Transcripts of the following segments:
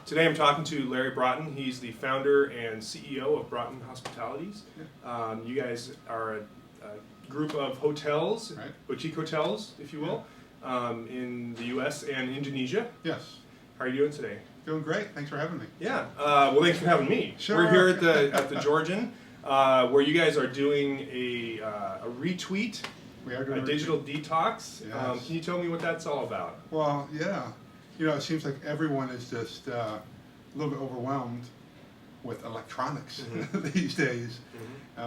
Today I'm talking to Larry Broughton. He's the founder and CEO of Broughton Hospitality. You guys are a group of hotels, right. boutique hotels, if you will, in the U.S. and Indonesia. Yes. How are you doing today? Doing great. Thanks for having me. Yeah. Well, thanks for having me. Sure. We're here at the Georgian, where you guys are doing a retweet. We are doing a digital detox. Yes. Can you tell me what that's all about? Well, yeah. You know, it seems like everyone is just a little bit overwhelmed with electronics these days.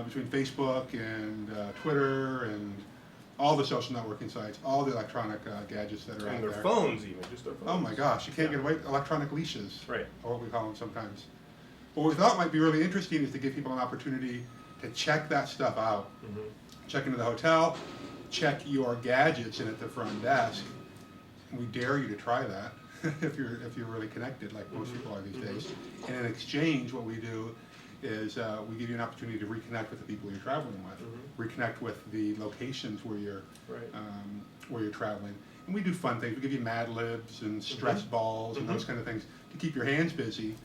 Between Facebook and Twitter and all the social networking sites, all the electronic gadgets that are out And there. their phones even, just their phones. Oh my gosh, you can't get away. Electronic leashes, Right. or what we call them sometimes. What we thought might be really interesting is to give people an opportunity to check that stuff out. Check into the hotel, check your gadgets in at the front desk. We dare you to try that if you're really connected, like most people are these days. And in exchange, what we do is we give you an opportunity to reconnect with the people you're traveling with, reconnect with the locations where you're traveling, and we do fun things. We give you Mad Libs and stress balls and those kind of things to keep your hands busy.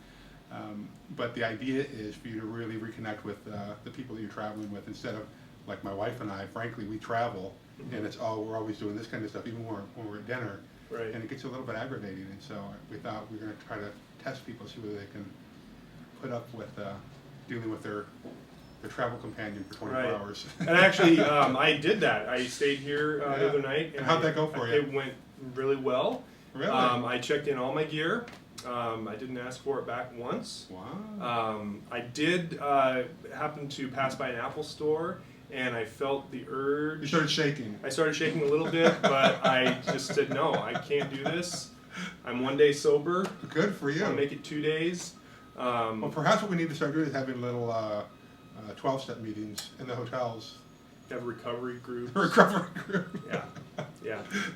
But the idea is for you to really reconnect with the people that you're traveling with, instead of like my wife and I. Frankly, we travel, and it's we're always doing this kind of stuff, even when we're at dinner, and it gets a little bit aggravating. And so we thought we were going to try to test people, see whether they can put up with dealing with their travel companion for 24 hours. And actually, I did that. I stayed here the other night. And how'd that go for you? It went really well. Really? I checked in all my gear. I didn't ask for it back once. Wow. I did happen to pass by an Apple store, and I felt the urge. You started shaking. I started shaking a little bit, but I just said, no, I can't do this. I'm 1 day sober. Good for you. I'll make it 2 days. Well, perhaps what we need to start doing is having little 12-step meetings in the hotels. Have a recovery group. Recovery group. Yeah.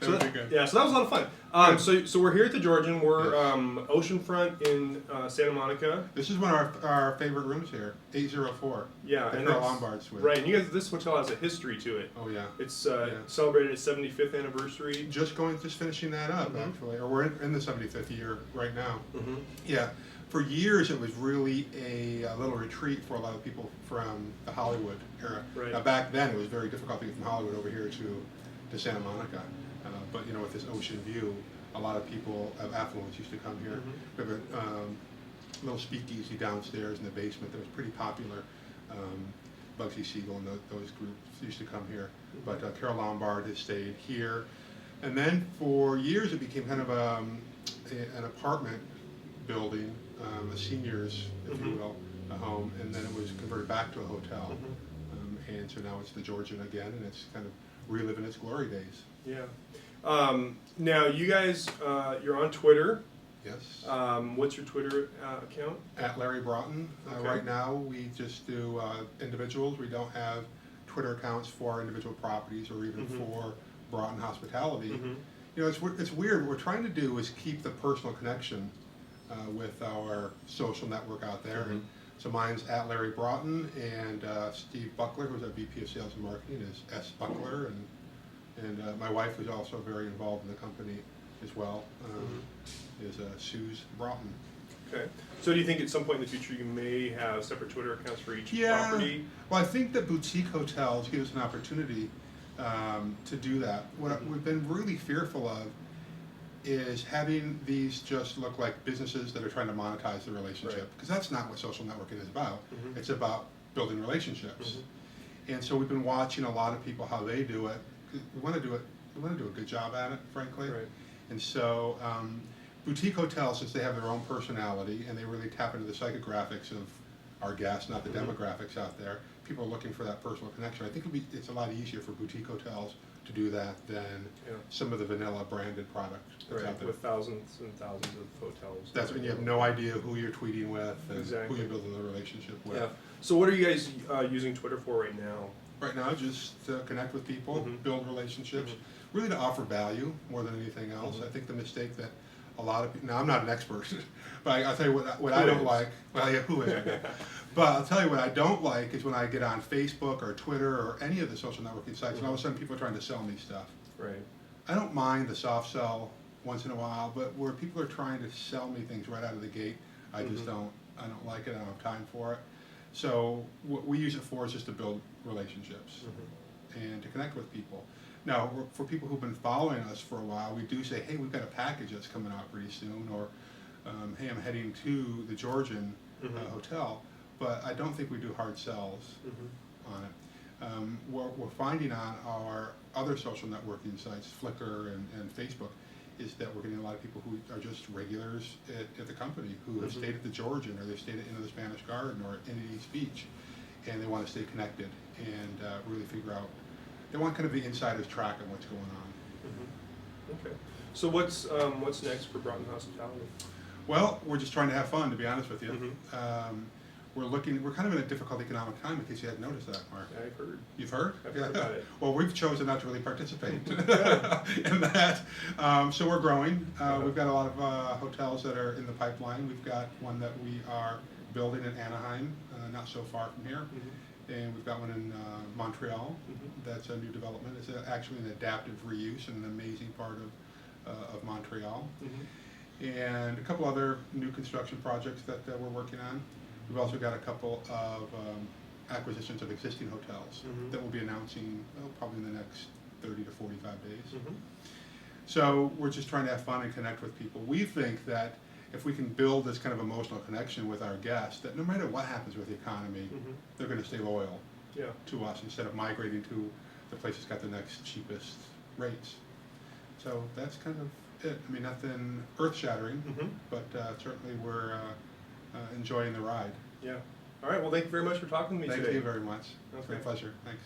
That would be good. Yeah, so that was a lot of fun. So we're here at the Georgian. We're oceanfront in Santa Monica. This is one of our favorite rooms here, 804. Yeah, and Carol Lombard's with. Right, and you guys, this hotel has a history to it. Oh yeah. It's celebrated its 75th anniversary. Just finishing that up actually, or we're in the 75th year right now. Yeah. For years, it was really a little retreat for a lot of people from the Hollywood era. Right. Now, back then, it was very difficult to get from Hollywood over here to Santa Monica. But you know, with this ocean view, a lot of people of affluence used to come here. We have a little speakeasy downstairs in the basement that was pretty popular. Bugsy Siegel and those groups used to come here. But Carol Lombard has stayed here. And then for years, it became kind of an apartment building, a seniors, if you will, a home, and then it was converted back to a hotel. And so now it's the Georgian again, and it's kind of reliving its glory days. Yeah. Now you guys, you're on Twitter. Yes. What's your Twitter account? At Larry Broughton. Right now we just do individuals. We don't have Twitter accounts for our individual properties or even for Broughton Hospitality. You know, it's weird. What we're trying to do is keep the personal connection with our social network out there. And so mine's at Larry Broughton, and Steve Buckler, who's our VP of Sales and Marketing, is S. Buckler, and my wife, who's also very involved in the company as well, is Suze Broughton. Okay. So do you think at some point in the future you may have separate Twitter accounts for each property? Well, I think that boutique hotels give us an opportunity to do that. What we've been really fearful of is having these just look like businesses that are trying to monetize the relationship, because that's not what social networking is about. It's about building relationships. And so we've been watching a lot of people how they do it. We want to do a good job at it, frankly. And so boutique hotels, since they have their own personality and they really tap into the psychographics of our guests, not the demographics out there, people are looking for that personal connection. I think it's a lot easier for boutique hotels to do that than some of the vanilla branded product that's out there. With thousands and thousands of hotels. That's when you have no idea who you're tweeting with and Exactly. who you're building a relationship with. Yeah. So what are you guys using Twitter for right now? Right now, just to connect with people, build relationships, really to offer value more than anything else. I think the mistake that a lot of people, now I'm not an expert, but I'll tell you what I don't like. Well, yeah, who is? But I'll tell you what I don't like is when I get on Facebook or Twitter or any of the social networking sites, and all of a sudden people are trying to sell me stuff. Right. I don't mind the soft sell once in a while, but where people are trying to sell me things right out of the gate, I just don't like it, I don't have time for it. So what we use it for is just to build relationships and to connect with people. Now, for people who've been following us for a while, we do say, hey, we've got a package that's coming out pretty soon, or hey, I'm heading to the Georgian Hotel, but I don't think we do hard sells on it. What we're finding on our other social networking sites, Flickr and Facebook, is that we're getting a lot of people who are just regulars at the company who have stayed at the Georgian, or they've stayed at the Spanish Garden or at Indian Beach, and they want to stay connected and really figure out. They want kind of the insider's track of what's going on. Okay. So what's next for Broughton Hospitality? Well, we're just trying to have fun, to be honest with you. We're kind of in a difficult economic time, in case you hadn't noticed that, Mark. I've heard. You've heard? I've heard about it. Well, we've chosen not to really participate in that. So we're growing. We've got a lot of hotels that are in the pipeline. We've got one that we are building in Anaheim, not so far from here. And we've got one in Montreal. That's a new development. It's actually an adaptive reuse in an amazing part of Montreal. And a couple other new construction projects that we're working on. We've also got a couple of acquisitions of existing hotels that we'll be announcing probably in the next 30 to 45 days. So we're just trying to have fun and connect with people. We think that if we can build this kind of emotional connection with our guests, that no matter what happens with the economy, they're going to stay loyal to us instead of migrating to the place that's got the next cheapest rates. So that's kind of it. I mean, nothing earth-shattering, but certainly we're enjoying the ride. Yeah. All right. Well, thank you very much for talking to me today. Thank you very much. Okay. It's been a pleasure. Thanks.